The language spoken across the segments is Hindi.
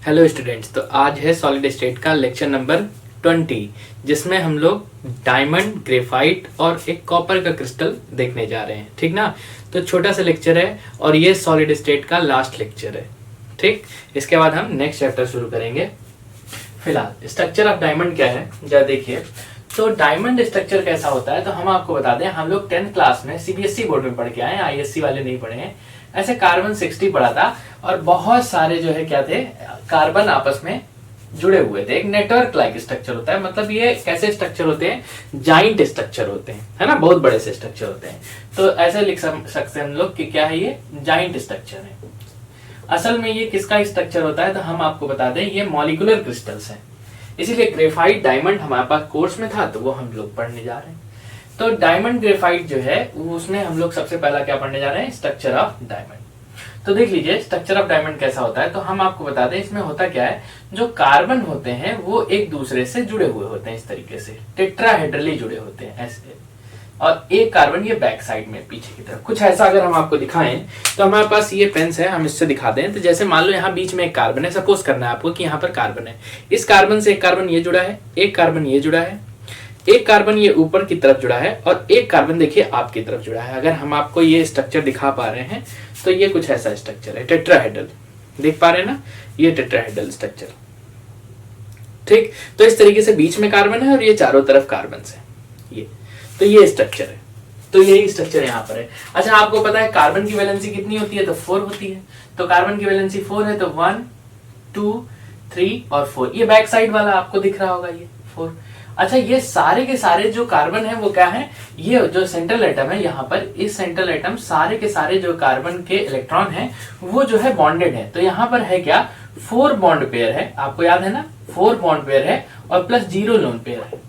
हेलो स्टूडेंट्स, तो आज है सॉलिड स्टेट का लेक्चर नंबर 20, जिसमें हम लोग डायमंड, ग्रेफाइट और एक कॉपर का क्रिस्टल देखने जा रहे हैं। ठीक ना। तो छोटा सा लेक्चर है और ये सॉलिड स्टेट का लास्ट लेक्चर है। ठीक, इसके बाद हम नेक्स्ट चैप्टर शुरू करेंगे। फिलहाल स्ट्रक्चर ऑफ डायमंड क्या है जरा देखिए। तो डायमंड स्ट्रक्चर कैसा होता है, तो हम आपको बता दें, हम लोग 10th क्लास में सीबीएसई बोर्ड में पढ़ के आए, आईएससी वाले नहीं पढ़े हैं। ऐसे कार्बन 60 पढ़ा था और बहुत सारे जो है क्या थे, कार्बन आपस में जुड़े हुए थे। एक नेटवर्क लाइक स्ट्रक्चर होता है। मतलब ये कैसे स्ट्रक्चर होते हैं, जाइंट स्ट्रक्चर होते हैं, है ना, बहुत बड़े से स्ट्रक्चर होते हैं। तो ऐसे लिख सकते हैं हम लोग कि क्या है, ये जाइंट स्ट्रक्चर है। असल में ये किसका स्ट्रक्चर होता है, तो हम आपको बता दें, ये मॉलिक्यूलर क्रिस्टल्स हैं। इसीलिए ग्रेफाइट डायमंड हमारे पास कोर्स में था, तो वो हम लोग पढ़ने जा रहे हैं। तो डायमंड ग्रेफाइट जो है उसमें हम लोग सबसे पहला क्या पढ़ने जा रहे हैं, स्ट्रक्चर ऑफ डायमंड। तो देख लीजिए स्ट्रक्चर ऑफ डायमंड कैसा होता है। तो हम आपको बता दें, इसमें होता क्या है, जो कार्बन होते हैं वो एक दूसरे से जुड़े हुए होते हैं, इस तरीके से टेट्राहेड्रली जुड़े होते हैं ऐसे। और एक कार्बन ये बैक साइड में पीछे की तरफ कुछ ऐसा अगर हम आपको दिखाएं, तो हमारे पास ये पेन्स है, हम इससे दिखा दें। तो जैसे मान लो यहाँ बीच में एक कार्बन है, सपोज करना है आपको कि यहाँ पर कार्बन है। इस कार्बन से एक कार्बन ये जुड़ा है, एक कार्बन ये जुड़ा है, एक कार्बन ये ऊपर की तरफ जुड़ा है और एक कार्बन देखिए आपकी तरफ जुड़ा है। अगर हम आपको ये स्ट्रक्चर दिखा पा रहे हैं तो ये कुछ ऐसा स्ट्रक्चर है, टेट्राहेड्रल। देख पा रहे हैं ना, ये टेट्राहेड्रल स्ट्रक्चर। ठीक, तो इस तरीके से बीच में कार्बन है और ये चारों तरफ कार्बन है। ये तो ये स्ट्रक्चर है। तो यही स्ट्रक्चर यहाँ पर है। अच्छा, आपको पता है कार्बन की वैलेंसी कितनी होती है, तो 4 होती है। तो कार्बन की वैलेंसी 4 है, तो 1 2 3 और 4। ये बैक साइड वाला आपको दिख रहा होगा, ये 4। अच्छा, ये सारे के सारे जो कार्बन है वो क्या है, ये जो सेंट्रल एटम है यहाँ पर, इस सेंट्रल एटम सारे के सारे जो कार्बन के इलेक्ट्रॉन है वो जो है बॉन्डेड है। तो यहाँ पर है क्या, 4 बॉन्ड पेयर है, आपको याद है ना, 4 बॉन्ड पेयर है और प्लस 0 लोन पेयर है।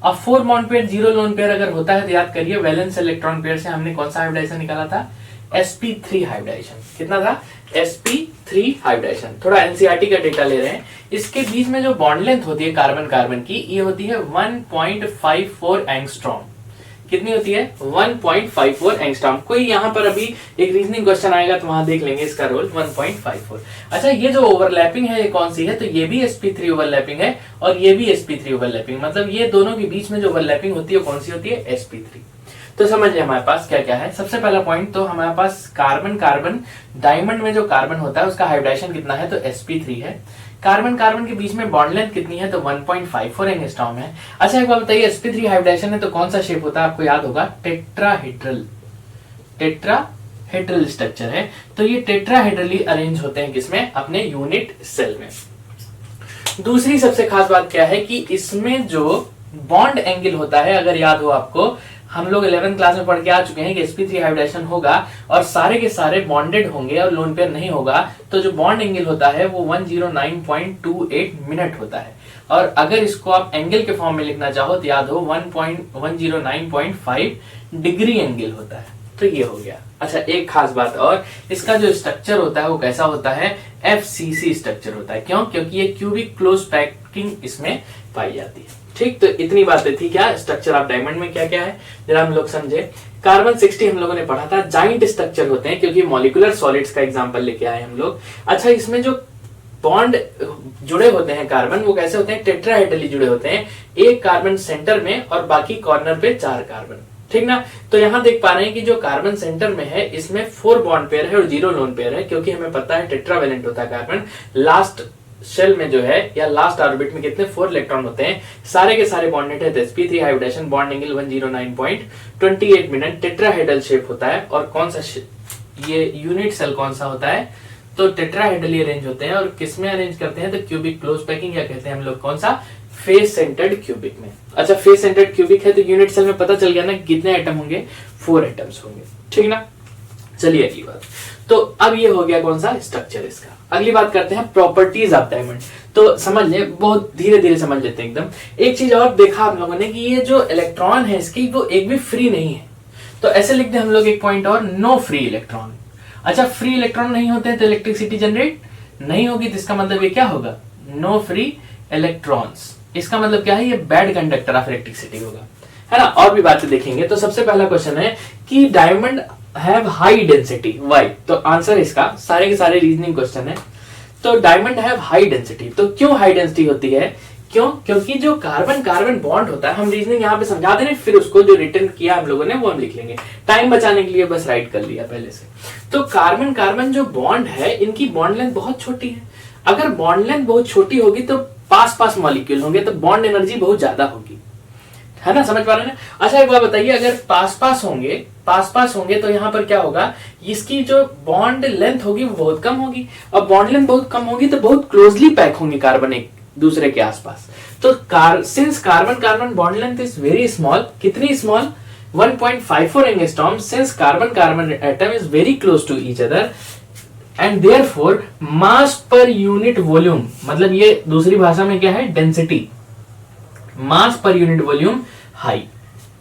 अब 4 बॉन्ड पेयर 0 लोन पेयर अगर होता है तो याद करिए, वैलेंस इलेक्ट्रॉन पेयर से हमने कौन सा हाइब्रिडाइजेशन निकाला था, sp3 हाइब्रिडाइजेशन। कितना था, sp3 हाइब्रिडाइजेशन। थोड़ा एनसीईआरटी का डेटा ले रहे हैं। इसके बीच में जो बॉन्ड लेंथ होती है कार्बन कार्बन की, ये होती है 1.54 एंगस्ट्रॉम। कितनी होती है, 1.54 एंगस्ट्रॉम। कोई यहाँ पर अभी एक रीजनिंग क्वेश्चन आएगा तो वहां देख लेंगे इसका रोल, 1.54। अच्छा, ये जो ओवरलैपिंग है ये कौन सी है, तो ये भी sp3 ओवरलैपिंग है और ये भी sp3 ओवरलैपिंग। मतलब ये दोनों के बीच में जो ओवरलैपिंग होती है कौन सी होती है, sp3। तो समझिए हमारे पास क्या क्या है। सबसे पहला पॉइंट, तो हमारे पास कार्बन कार्बन, डायमंड में जो कार्बन होता है उसका हाइब्रिडाइजेशन कितना है, तो sp3 है। कार्बन कार्बन के बीच में बॉन्ड लेंथ कितनी है, तो 1.54 एंगस्ट्रॉम है। अच्छा, एक बात बताइए, sp3 हाइब्रिडाइजेशन है तो कौन सा शेप होता है, आपको याद होगा, टेट्राहेड्रल। टेट्राहेड्रल स्ट्रक्चर है। तो ये टेट्राहेड्रली अरेंज होते हैं किसमें, अपने यूनिट सेल में। दूसरी सबसे खास बात क्या है कि इसमें जो बॉन्ड एंगल होता है, अगर याद हो आपको, हम लोग 11th क्लास में पढ़ के आ चुके हैं कि sp3 हाइब्रिडाइजेशन होगा और सारे के सारे बॉन्डेड होंगे और लोन पेयर नहीं होगा, तो जो बॉन्ड एंगल होता है वो 109.28 मिनट होता है। और अगर इसको आप एंगल के फॉर्म में लिखना चाहो तो याद हो 109.5 डिग्री एंगल होता है। तो ये हो गया। अच्छा, एक खास बात और, इसका जो स्ट्रक्चर होता है वो कैसा होता है, FCC स्ट्रक्चर होता है। क्यों, क्योंकि ये क्यूबिक क्लोज पैकिंग इसमें पाई जाती है। ठीक, तो इतनी बातें थी क्या स्ट्रक्चर ऑफ डायमंड में क्या क्या है, जरा हम लोग समझे। कार्बन 60 हम लोगों ने पढ़ा था, जाइंट स्ट्रक्चर होते हैं क्योंकि मॉलिक्यूलर सॉलिड्स का एग्जांपल लेके आए हम लोग। अच्छा, इसमें जो बॉन्ड जुड़े होते हैं कार्बन, वो कैसे होते हैं, टेट्राहेड्रली जुड़े होते हैं। एक कार्बन सेंटर में और बाकी कॉर्नर पे 4 कार्बन। ठीक ना। तो यहाँ देख पा रहे हैं कि जो कार्बन सेंटर में है इसमें 4 बॉन्ड पेयर है और 0 लोन पेयर है, क्योंकि हमें पता है टेट्रावेलेंट होता है कार्बन। लास्ट शेल में जो है या लास्ट ऑर्बिट में कितने 4 इलेक्ट्रॉन होते हैं, सारे के सारे बॉन्डेड है। तो sp3 hybridization, bond angle 109.28 minute, tetrahedral shape होता है। और कौन सा ये यूनिट सेल कौन सा होता है, तो टेट्राहेड्रली अरेंज होते हैं। और किसमें अरेंज करते हैं, तो क्यूबिक क्लोज पैकिंग या कहते हैं हम लोग कौन सा, फेस सेंटर्ड क्यूबिक में। अच्छा, फेस सेंटर्ड क्यूबिक है तो यूनिट सेल में पता चल गया ना कितने एटम होंगे, 4 एटम्स होंगे। ठीक ना। चलिए अगली बात, तो अब ये हो गया कौन सा स्ट्रक्चर इसका। अगली बात करते हैं प्रॉपर्टीज ऑफ डायमंड। तो समझ ले, बहुत धीरे धीरे समझ लेते हैं एकदम। एक चीज और देखा हम लोगों ने कि ये जो इलेक्ट्रॉन है इसकी, वो एक भी फ्री नहीं है। तो ऐसे लिखते हैं हम लोग एक पॉइंट और, नो फ्री इलेक्ट्रॉन। अच्छा, फ्री इलेक्ट्रॉन नहीं होते हैं तो इलेक्ट्रिसिटी जनरेट नहीं होगी, तो इसका मतलब ये क्या होगा, नो फ्री इलेक्ट्रॉन्स। इसका मतलब क्या है, ये बैड कंडक्टर ऑफ इलेक्ट्रिसिटी होगा, है ना। और भी बातें देखेंगे। तो सबसे पहला क्वेश्चन है कि diamond have high density, why. तो आंसर इसका, सारे के सारे रीजनिंग क्वेश्चन है। तो डायमंड हैव हाई डेंसिटी। तो क्यों हाई डेंसिटी होती है? क्यों? क्योंकि जो कार्बन कार्बन बॉन्ड होता है, हम रीजनिंग यहाँ पे समझा दे रहे हैं, फिर उसको जो रिटर्न किया हम लोगों ने वो हम लिख लेंगे, टाइम बचाने के लिए बस राइट कर लिया पहले से। तो कार्बन कार्बन जो बॉन्ड है, इनकी बॉन्ड लेंथ बहुत छोटी है। अगर बॉन्ड लेंथ बहुत छोटी होगी तो पास पास मॉलिक्यूल होंगे, तो बॉन्ड एनर्जी बहुत ज्यादा होगी, है ना, समझ पा रहे हैं? अच्छा एक बात बताइए, अगर पास पास होंगे तो यहाँ पर क्या होगा, इसकी जो बॉन्ड लेंथ होगी वो बहुत कम होगी, और बॉन्ड लेंथ बहुत कम होगी तो बहुत क्लोजली पैक होंगे कार्बन एक दूसरे के आसपास। तो since carbon carbon bond length is very small, कितनी small, 1.54 angstrom, since carbon carbon atom is very close to each other and therefore mass per unit volume, मतलब ये दूसरी भाषा में क्या है, डेंसिटी, मास पर यूनिट वॉल्यूम हाई।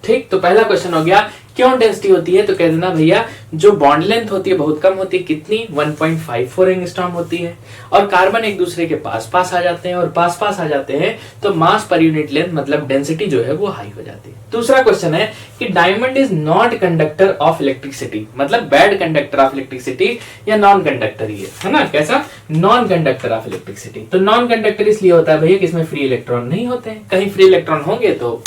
ठीक, तो पहला क्वेश्चन हो गया, क्यों डेंसिटी होती है? तो कह देना भैया जो बॉन्ड लेंथ होती है बहुत कम होती है, कितनी, 1.54 एंगस्ट्रॉम होती है, और कार्बन एक दूसरे के पास पास आ जाते हैं, और पास पास आ जाते हैं तो मास पर यूनिट लेंथ मतलब डेंसिटी जो है वो हाई हो जाती है। दूसरा क्वेश्चन है कि diamond is not conductor of electricity, मतलब बैड कंडक्टर ऑफ इलेक्ट्रिसिटी या नॉन कंडक्टर ही है ना, कैसा, नॉन कंडक्टर ऑफ इलेक्ट्रिसिटी। तो नॉन कंडक्टर इसलिए होता है भैया कि इसमें फ्री इलेक्ट्रॉन नहीं होते हैं, कहीं फ्री इलेक्ट्रॉन होंगे तो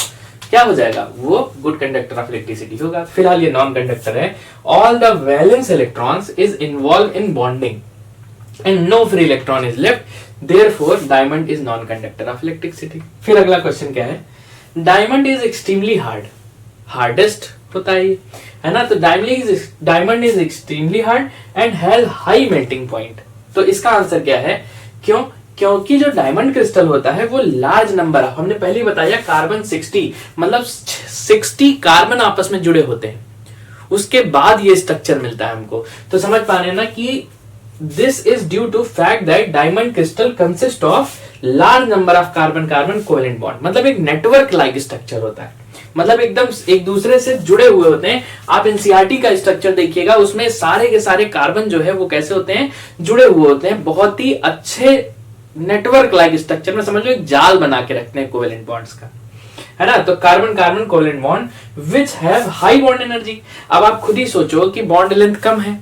क्या हो जाएगा, वो गुड कंडक्टर ऑफ इलेक्ट्रिसिटी होगा। फिलहाल ये नॉन कंडक्टर है। All the valence electrons is involve in bonding and no free electron is left, therefore diamond is non conductor of electricity. फिर अगला क्वेश्चन क्या है, diamond is extremely hard, hardest होता है ना, तो diamond is extremely hard and has high melting point. तो इसका आंसर क्या है, क्यों? क्योंकि जो डायमंड क्रिस्टल होता है वो लार्ज नंबर ऑफ, हमने पहले बताया कार्बन 60, मतलब 60 कार्बन आपस में जुड़े होते हैं, उसके बाद ये स्ट्रक्चर मिलता है हमको। तो समझ पा रहे हैं ना कि this is due to fact that diamond crystal consist of large number of carbon carbon covalent bond, मतलब एक नेटवर्क लाइक स्ट्रक्चर होता है, मतलब एकदम एक दूसरे से जुड़े हुए होते हैं। आप एनसीईआरटी का स्ट्रक्चर देखिएगा, उसमें सारे के सारे कार्बन जो है वो कैसे होते हैं, जुड़े हुए होते हैं, बहुत ही अच्छे नेटवर्क लाइक स्ट्रक्चर में, समझ लो एक जाल बना के रखते हैं कोवेलेंट बॉन्ड्स का, है ना। तो carbon carbon covalent bond which have high bond energy. अब आप खुद ही सोचो कि बॉन्ड लेंथ कम है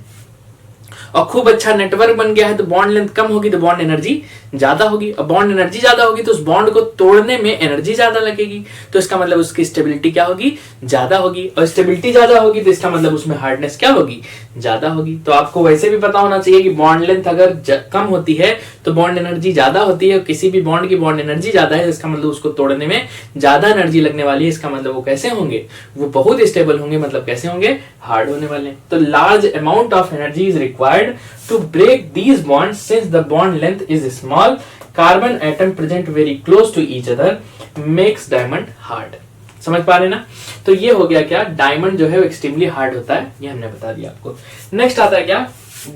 और खूब अच्छा नेटवर्क बन गया है, तो बॉन्ड लेंथ कम होगी तो बॉन्ड एनर्जी ज्यादा होगी, और बॉन्ड एनर्जी ज्यादा होगी तो उस बॉन्ड को तोड़ने में एनर्जी ज्यादा लगेगी, तो इसका मतलब उसकी स्टेबिलिटी क्या होगी, ज्यादा होगी, और स्टेबिलिटी ज्यादा होगी तो इसका मतलब उसमें हार्डनेस क्या होगी, ज्यादा होगी। तो आपको वैसे भी पता होना चाहिए कि बॉन्ड लेंथ अगर कम होती है तो बॉन्ड एनर्जी ज्यादा होती है, और किसी भी बॉन्ड की बॉन्ड एनर्जी ज्यादा है इसका मतलब उसको तोड़ने में ज्यादा एनर्जी लगने वाली है, इसका मतलब वो कैसे होंगे, वो बहुत स्टेबल होंगे, मतलब कैसे होंगे, हार्ड होने वाले। तो large amount of energy is required to break these bonds since the bond length is small, carbon atom present very close to each other makes diamond hard। समझ पा रहे हैं ना। तो ये हो गया क्या, डायमंड जो है वो एक्सट्रीमली हार्ड होता है, ये हमने बता दिया आपको। नेक्स्ट आता है क्या,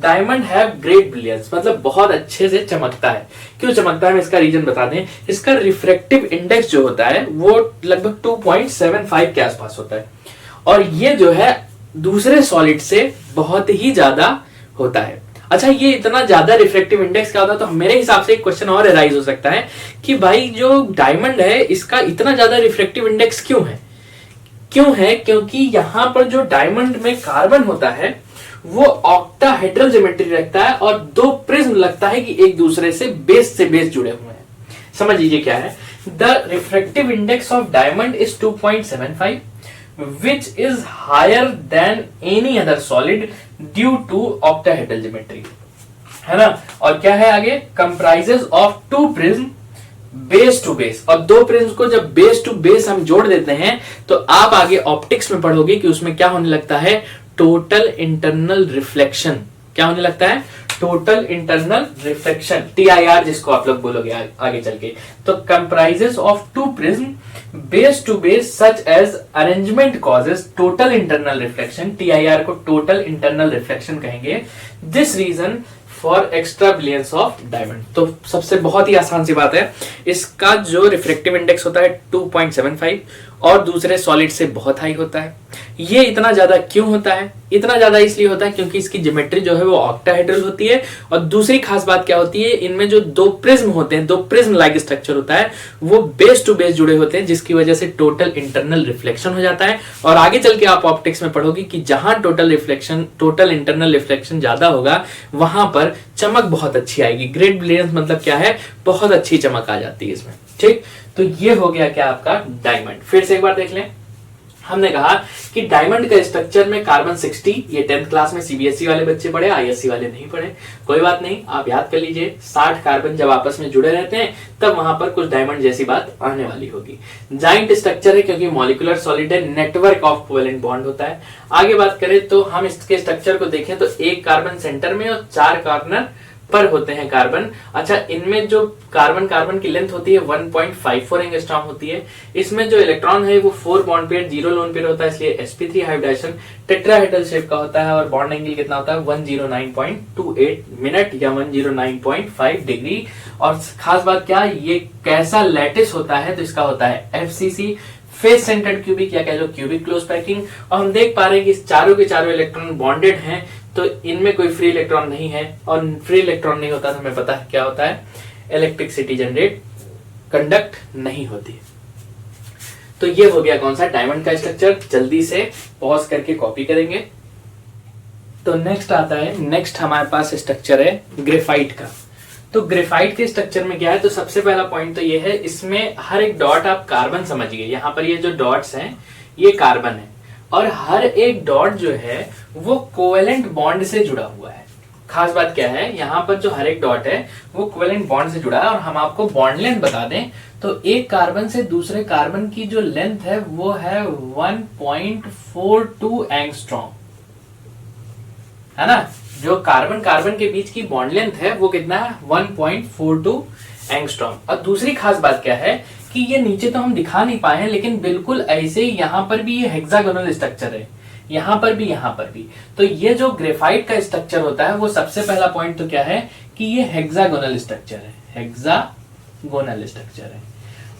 डायमंड हैव ग्रेट ब्रिलियंस, मतलब बहुत अच्छे से चमकता है। क्यों चमकता है, इसका रीजन बता दें। इसका रिफ्रैक्टिव इंडेक्स जो होता है वो लगभग 2.75 के आसपास होता है, और ये जो है दूसरे सॉलिड से बहुत ही ज्यादा होता है। अच्छा, ये इतना ज्यादा रिफ्रैक्टिव इंडेक्स क्या होता है, तो मेरे हिसाब से एक क्वेश्चन और अराइज हो सकता है कि भाई जो डायमंड है इसका इतना ज्यादा रिफ्रैक्टिव इंडेक्स क्यों है? क्योंकि यहां पर जो डायमंड में कार्बन होता है वो ऑक्टाहेड्रल ज्योमेट्री रखता है, और दो प्रिज्म लगता है कि एक दूसरे से बेस जुड़े हुए हैं। समझ लीजिए क्या है, the refractive index of diamond is 2.75 which is higher than any other solid due to octahedral geometry, है ना। और क्या है आगे, comprises of two prism base to base, और दो प्रिज्म को जब बेस टू बेस हम जोड़ देते हैं तो आप आगे ऑप्टिक्स में पढ़ोगे कि उसमें क्या होने लगता है, टोटल इंटरनल रिफ्लेक्शन। क्या होने लगता है, टोटल इंटरनल रिफ्लेक्शन, TIR जिसको आप लोग बोलोगे आगे चल के। तो comprises of two prism base to base such as arrangement causes total internal reflection, TIR को टोटल इंटरनल रिफ्लेक्शन कहेंगे। This reason for extra brilliance of diamond. तो सबसे बहुत ही आसान सी बात है, इसका जो रिफ्रैक्टिव इंडेक्स होता है 2.75, और दूसरे सॉलिड से बहुत हाई होता है। ये इतना ज्यादा क्यों होता है? इतना ज्यादा इसलिए होता है क्योंकि इसकी ज्योमेट्री जो है वो ऑक्टाहेड्रल होती है। और दूसरी खास बात क्या होती है, इनमें जो दो प्रिज्म होते हैं, दो प्रिज्म लाइक स्ट्रक्चर होता है, वो बेस टू बेस जुड़े होते हैं, जिसकी वजह से टोटल इंटरनल रिफ्लेक्शन हो जाता है। और आगे चल के आप ऑप्टिक्स में पढ़ोगे कि जहां टोटल इंटरनल रिफ्लेक्शन ज्यादा होगा वहां पर चमक बहुत अच्छी आएगी। ग्रेट ब्रिलियंस मतलब क्या है, बहुत अच्छी चमक आ जाती है इसमें। ठीक, तो ये हो गया क्या आपका डायमंड। फिर से एक बार देख लें, हमने कहा कि डायमंड का स्ट्रक्चर में कार्बन 60, ये 10th क्लास में सीबीएसई वाले बच्चे पढ़े, आईएससी वाले नहीं पढ़े, कोई बात नहीं, आप याद कर लीजिए। 60 कार्बन जब आपस में जुड़े रहते हैं तब वहां पर कुछ डायमंड जैसी बात आने वाली होगी। जाइंट स्ट्रक्चर है क्योंकि मॉलिक्यूलर सॉलिड है, नेटवर्क ऑफ कोवेलेंट बॉन्ड होता है। आगे बात करें तो हम इसके स्ट्रक्चर को देखें तो एक कार्बन सेंटर में और 4 कॉर्नर पर होते हैं कार्बन। अच्छा, इनमें जो कार्बन की लेंथ होती है 1.54 एंगस्ट्रॉम होती है। इसमें जो इलेक्ट्रॉन है वो 4 बॉन्ड पेयर 0 लोन पेयर होता है, इसलिए sp3 हाइब्रिडाइजेशन टेट्राहेड्रल शेप का होता है। और बॉन्ड एंगल कितना होता है 109.28 मिनट या 109.5 डिग्री। और खास बात क्या, ये कैसा लैटिस होता है, तो इसका होता है FCC, फेस सेंटर्ड क्यूबिक या कह लो क्यूबिक क्लोज पैकिंग। और हम देख पा रहे हैं कि चारों के चारों इलेक्ट्रॉन बॉन्डेड हैं, तो इनमें कोई फ्री इलेक्ट्रॉन नहीं है। और फ्री इलेक्ट्रॉन नहीं होता तो हमें पता है क्या होता है, इलेक्ट्रिसिटी जनरेट कंडक्ट नहीं होती। तो ये हो गया कौन सा, डायमंड का स्ट्रक्चर। जल्दी से पॉज करके कॉपी करेंगे। तो नेक्स्ट आता है, नेक्स्ट हमारे पास स्ट्रक्चर है ग्रेफाइट का। तो ग्रेफाइट के स्ट्रक्चर में क्या है, तो सबसे पहला पॉइंट तो ये है, इसमें हर एक डॉट आप कार्बन समझिए। यहाँ पर ये जो डॉट्स हैं ये कार्बन है, और हर एक डॉट जो है वो कोवेलेंट बॉन्ड से जुड़ा हुआ है। खास बात क्या है, यहाँ पर जो हर एक डॉट है वो कोवेलेंट बॉन्ड से जुड़ा है। और हम आपको बॉन्ड लेंथ बता दें तो एक कार्बन से दूसरे कार्बन की जो लेंथ है वो है 1.42 एंगस्ट्रॉम, है ना। जो कार्बन के बीच की बॉन्ड लेंथ है वो कितना है, 1.42 एंगस्ट्रॉम। और दूसरी खास बात क्या है कि ये नीचे तो हम दिखा नहीं पाए हैं, लेकिन बिल्कुल ऐसे ही यहाँ पर भी ये हेक्सागोनल स्ट्रक्चर है, यहाँ पर भी। तो ये जो ग्रेफाइट का स्ट्रक्चर होता है वो सबसे पहला पॉइंट तो क्या है कि ये हेक्सागोनल स्ट्रक्चर है, हेक्सागोनल स्ट्रक्चर है।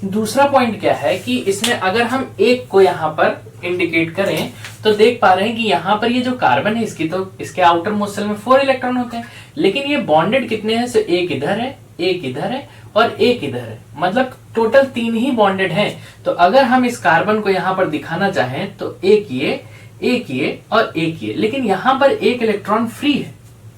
दूसरा पॉइंट क्या है कि इसमें अगर हम एक को यहाँ पर इंडिकेट करें तो देख पा रहे हैं कि यहाँ पर ये जो कार्बन है इसकी, तो इसके आउटर मोस्ट शेल में 4 इलेक्ट्रॉन होते हैं, लेकिन ये बॉन्डेड कितने हैं, एक इधर है, एक इधर है और एक इधर है, मतलब टोटल 3 ही बॉन्डेड हैं। तो अगर हम इस कार्बन को यहाँ पर दिखाना चाहें तो एक ये और एक ये, लेकिन यहाँ पर एक इलेक्ट्रॉन फ्री है।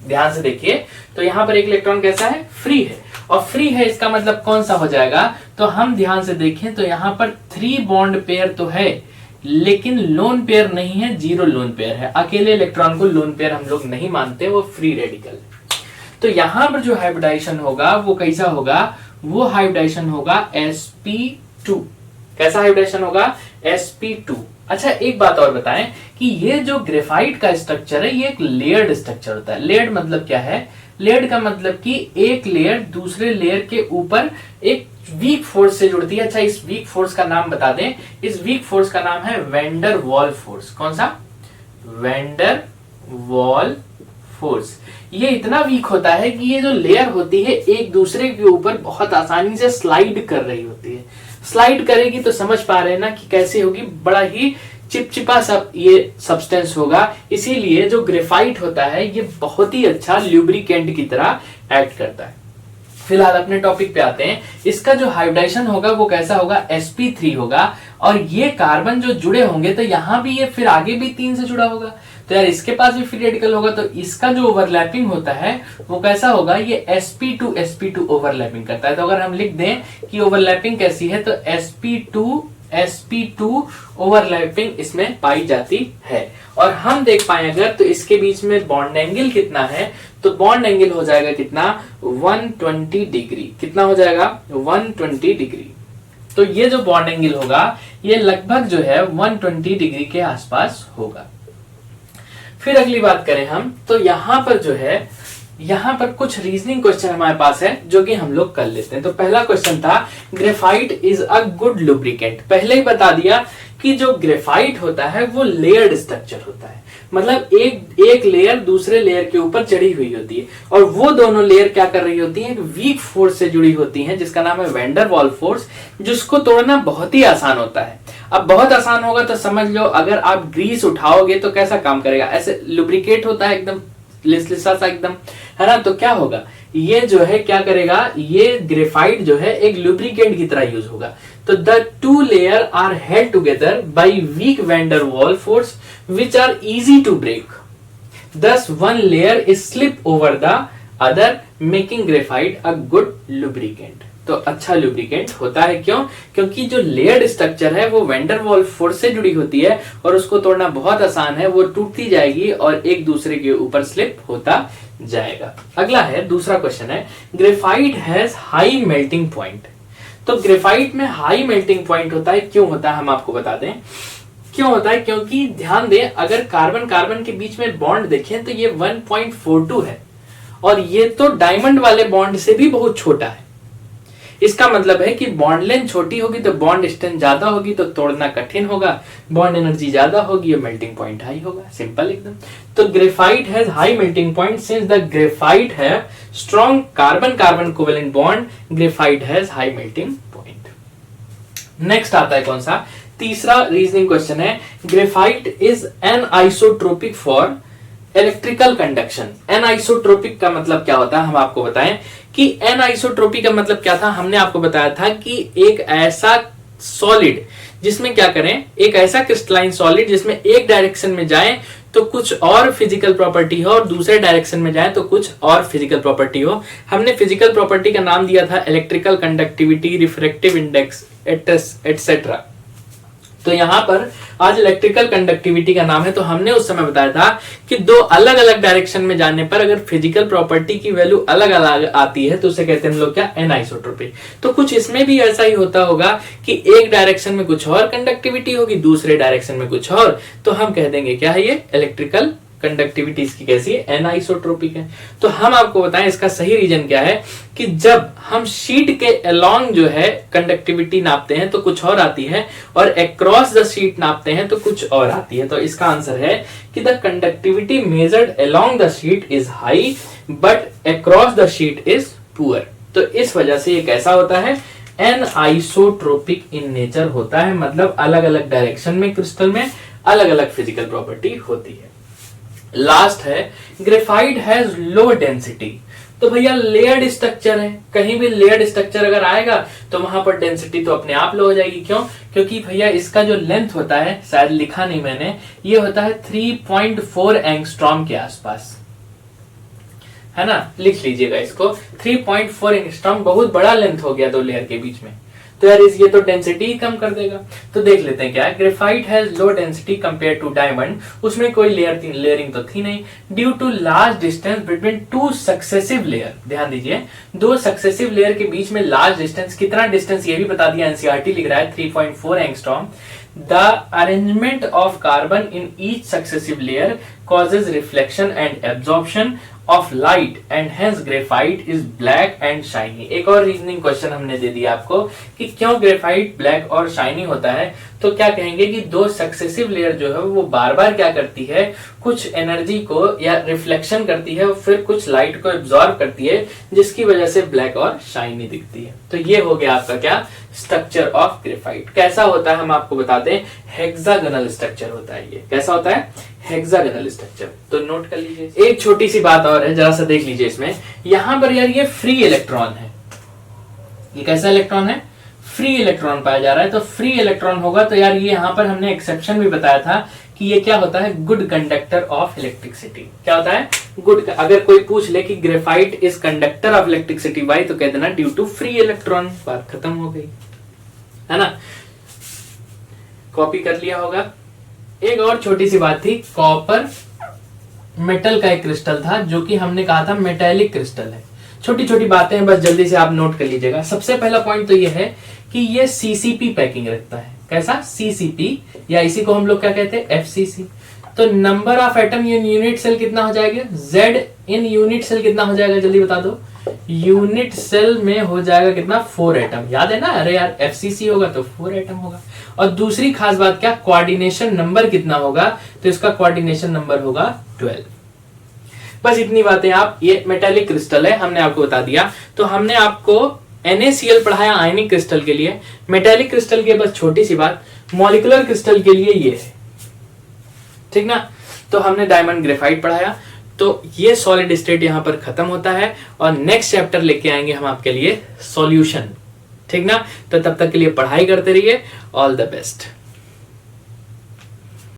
ध्यान से देखिए, तो यहाँ पर एक इलेक्ट्रॉन कैसा है, फ्री है। और फ्री है इसका मतलब कौन सा हो जाएगा, तो हम ध्यान से देखें तो यहाँ पर 3 बॉन्ड पेयर तो है, लेकिन लोन पेयर नहीं है, 0 लोन पेयर है। अकेले इलेक्ट्रॉन को लोन पेयर हम लोग नहीं मानते, वो फ्री रेडिकल है। तो यहां पर जो हाइब्रिडाइजेशन होगा वो कैसा होगा, वो हाइब्रिडाइजेशन होगा sp2। कैसा हाइब्रिडाइजेशन होगा, sp2। अच्छा, एक बात और बताएं कि ये जो ग्रेफाइट का स्ट्रक्चर है ये एक लेयर्ड स्ट्रक्चर होता है। लेयर्ड मतलब क्या है, लेयर्ड का मतलब कि एक लेयर दूसरे लेयर के ऊपर एक वीक फोर्स से जुड़ती है। अच्छा, इस वीक फोर्स का नाम बता दें, इस वीक फोर्स का नाम है वेंडर वॉल फोर्स। कौन सा, वेंडर वॉल फोर्स। ये इतना वीक होता है कि ये जो लेयर होती है एक दूसरे के ऊपर बहुत आसानी से स्लाइड कर रही होती है। स्लाइड करेगी तो समझ पा रहे हैं ना कि कैसे होगी, बड़ा ही चिपचिपा सब ये सब्सटेंस होगा। इसीलिए जो ग्रेफाइट होता है ये बहुत ही अच्छा ल्यूब्रिकेंट की तरह एक्ट करता है। फिलहाल अपने टॉपिक पे आते हैं। इसका जो हाइब्रिडाइजेशन होगा वो कैसा होगा, sp3 होगा। और ये कार्बन जो जुड़े होंगे तो यहाँ भी ये फिर आगे भी 3 से जुड़ा होगा, तो यार इसके पास भी फ्री रेडिकल होगा। तो इसका जो ओवरलैपिंग होता है वो कैसा होगा, ये sp2 ओवरलैपिंग करता है। तो अगर हम लिख दें कि ओवरलैपिंग कैसी है, तो sp2 ओवरलैपिंग इसमें पाई जाती है। और हम देख पाए अगर तो इसके बीच में बॉन्ड एंगल कितना है, तो बॉन्ड एंगल हो जाएगा कितना, 120 डिग्री। कितना हो जाएगा, 120 डिग्री। तो ये जो बॉन्ड एंगल होगा ये लगभग जो है 120 डिग्री के आसपास होगा। फिर अगली बात करें हम, तो यहां पर जो है यहाँ पर कुछ रीजनिंग क्वेश्चन हमारे पास है जो कि हम लोग कर लेते हैं। तो पहला क्वेश्चन था graphite is a good lubricant. पहले ही बता दिया कि जो ग्रेफाइट होता है वो लेयर्ड स्ट्रक्चर होता है, मतलब एक लेयर दूसरे लेयर के ऊपर चढ़ी हुई होती है और वो दोनों लेयर क्या कर रही होती है, एक वीक फोर्स से जुड़ी होती है जिसका नाम है वैंडर वाल फोर्स, जिसको तोड़ना बहुत ही आसान होता है। अब बहुत आसान होगा तो समझ लो, अगर आप ग्रीस उठाओगे तो कैसा काम करेगा, ऐसे लुब्रिकेट होता है एकदम लिसलिसा सा एकदम, है ना। तो क्या होगा, ये जो है क्या करेगा, ये ग्रेफाइट जो है एक लुब्रिकेंट की तरह यूज होगा। तो the two layer are held together by weak van der Waals force which are easy to break, thus one layer is slip over the other making graphite a good lubricant। तो अच्छा लुब्रिकेंट होता है, क्यों? क्योंकि जो लेयर्ड स्ट्रक्चर है वो वैंडर वाल फोर्स से जुड़ी होती है और उसको तोड़ना बहुत आसान है, वो टूटती जाएगी और एक दूसरे के ऊपर स्लिप होता जाएगा। अगला है, दूसरा क्वेश्चन है, graphite has high melting point. तो ग्रेफाइट में हाई मेल्टिंग पॉइंट होता है, क्यों होता है हम आपको बता दें क्यों होता है। क्योंकि ध्यान दें, अगर कार्बन कार्बन के बीच में बॉन्ड देखें तो ये 1.42 है और ये तो डायमंड वाले बॉन्ड से भी बहुत छोटा है। इसका मतलब है कि बॉन्ड लेंथ छोटी होगी तो बॉन्ड स्ट्रेंथ ज्यादा होगी तो तोड़ना कठिन होगा, बॉन्ड एनर्जी ज्यादा होगी और मेल्टिंग पॉइंट हाई होगा, सिंपल एकदम। तो graphite has high melting point since the graphite है strong carbon carbon covalent bond, graphite has high melting point. Next आता है कौन सा, तीसरा रीजनिंग क्वेश्चन है, graphite is anisotropic for electrical conduction. Anisotropic का मतलब क्या होता है हम आपको बताएं कि एन आइसोट्रोपिक का मतलब क्या था, हमने आपको बताया था कि एक ऐसा सॉलिड जिसमें क्या करें, एक ऐसा क्रिस्टलाइन सॉलिड जिसमें एक डायरेक्शन में जाए तो कुछ और फिजिकल प्रॉपर्टी हो और दूसरे डायरेक्शन में जाए तो कुछ और फिजिकल प्रॉपर्टी हो। हमने फिजिकल प्रॉपर्टी का नाम दिया था electrical conductivity, refractive index etcetera. तो यहां पर आज इलेक्ट्रिकल कंडक्टिविटी का नाम है। तो हमने उस समय बताया था कि दो अलग अलग डायरेक्शन में जाने पर अगर फिजिकल प्रॉपर्टी की वैल्यू अलग अलग आती है तो उसे कहते हैं हम लोग क्या, एनआइसोट्रोपिक। तो कुछ इसमें भी ऐसा ही होता होगा कि एक डायरेक्शन में कुछ और कंडक्टिविटी होगी, दूसरे डायरेक्शन में कुछ और, तो हम कह देंगे क्या है, ये इलेक्ट्रिकल कंडक्टिविटी इसकी कैसी है, एनआइसोट्रोपिक है। तो हम आपको बताएं इसका सही रीजन क्या है कि जब हम शीट के अलोंग जो है कंडक्टिविटी नापते हैं तो कुछ और आती है और अक्रॉस द शीट नापते हैं तो कुछ और आती है। तो इसका आंसर है कि the conductivity measured along the sheet is high but across the sheet is poor. तो इस वजह से ये कैसा होता है, एनआइसोट्रोपिक इन नेचर होता है, मतलब अलग अलग डायरेक्शन में क्रिस्टल में अलग अलग फिजिकल प्रॉपर्टी होती है। लास्ट है, ग्रेफाइट हैज लो डेंसिटी। तो भैया लेयर्ड स्ट्रक्चर है, कहीं भी लेयर्ड स्ट्रक्चर अगर आएगा तो वहां पर डेंसिटी तो अपने आप लो हो जाएगी। क्यों? क्योंकि भैया इसका जो लेंथ होता है, शायद लिखा नहीं मैंने, ये होता है 3.4 एंगस्ट्रॉम के आसपास, है ना, लिख लीजिएगा इसको, 3.4 एंगस्ट्रॉम बहुत बड़ा लेंथ हो गया दो लेयर के बीच में। तो यार ये तो डेंसिटी ही कम कर देगा। तो देख लेते हैं क्या है, graphite has low density compare to diamond. उसमें कोई लेयरिंग तो थी नहीं, due to large distance between two successive layer. ध्यान दीजिए, दो सक्सेसिव लेयर के बीच में लार्ज डिस्टेंस, कितना डिस्टेंस ये भी बता दिया, एनसीईआरटी लिख रहा है 3.4 angstrom. The arrangement of carbon in each successive layer causes reflection and absorption of light and hence graphite is black and shiny। एक और रीजनिंग क्वेश्चन हमने दे दिया आपको कि क्यों ग्रेफाइट ब्लैक और शाइनी होता है। तो क्या कहेंगे कि दो सक्सेसिव लेयर जो है वो बार बार क्या करती है, कुछ एनर्जी को या रिफ्लेक्शन करती है और फिर कुछ लाइट को एब्जॉर्ब करती है, जिसकी वजह से ब्लैक और शाइनी दिखती है। तो ये हो गया आपका क्या, स्ट्रक्चर ऑफ ग्रेफाइट। कैसा होता है हम आपको बताते हैं, हेक्सागोनल स्ट्रक्चर होता है। ये कैसा होता है, हेक्सागोनल स्ट्रक्चर। तो नोट कर लीजिए। एक छोटी सी बात और है, जरा सा देख लीजिए इसमें, यहां पर यार ये फ्री इलेक्ट्रॉन है। ये कैसा इलेक्ट्रॉन है, फ्री इलेक्ट्रॉन पाया जा रहा है। तो फ्री इलेक्ट्रॉन होगा तो यार ये यहां पर हमने एक्सेप्शन भी बताया था कि ये क्या होता है, गुड कंडक्टर ऑफ इलेक्ट्रिसिटी। क्या होता है, गुड। अगर कोई पूछ ले कि graphite is conductor of electricity why, तो कह देना ड्यू टू फ्री इलेक्ट्रॉन, बात खत्म हो गई, है ना। कॉपी कर लिया होगा। एक और छोटी सी बात थी, कॉपर मेटल का एक क्रिस्टल था जो कि हमने कहा था मेटेलिक क्रिस्टल है। छोटी छोटी बातें बस जल्दी से आप नोट कर लीजिएगा। सबसे पहला पॉइंट तो ये है कि ये सीसीपी पैकिंग रखता है। कैसा, सीसीपी, या इसी को हम लोग क्या कहते हैं, एफसीसी। तो number of atom in unit cell कितना हो जाएगा, इन यूनिट सेल कितना हो जाएगा जल्दी बता दो। यूनिट सेल में हो जाएगा कितना 4 एटम, याद है ना, अरे यार FCC होगा तो 4 एटम होगा। और दूसरी खास बात क्या, कोऑर्डिनेशन नंबर कितना होगा, तो इसका कोऑर्डिनेशन नंबर होगा 12। बस इतनी बातें। आप ये मेटेलिक क्रिस्टल है, हमने आपको बता दिया। तो हमने आपको NaCl पढ़ाया आयनिक क्रिस्टल के लिए, मेटेलिक क्रिस्टल के बस छोटी सी बात, मॉलिक्यूलर क्रिस्टल के लिए ये है, ठीक ना। तो हमने डायमंड ग्रेफाइट पढ़ाया। तो ये सॉलिड स्टेट यहां पर खत्म होता है और नेक्स्ट चैप्टर लेके आएंगे हम आपके लिए सॉल्यूशन, ठीक ना। तो तब तक के लिए पढ़ाई करते रहिए। All the best.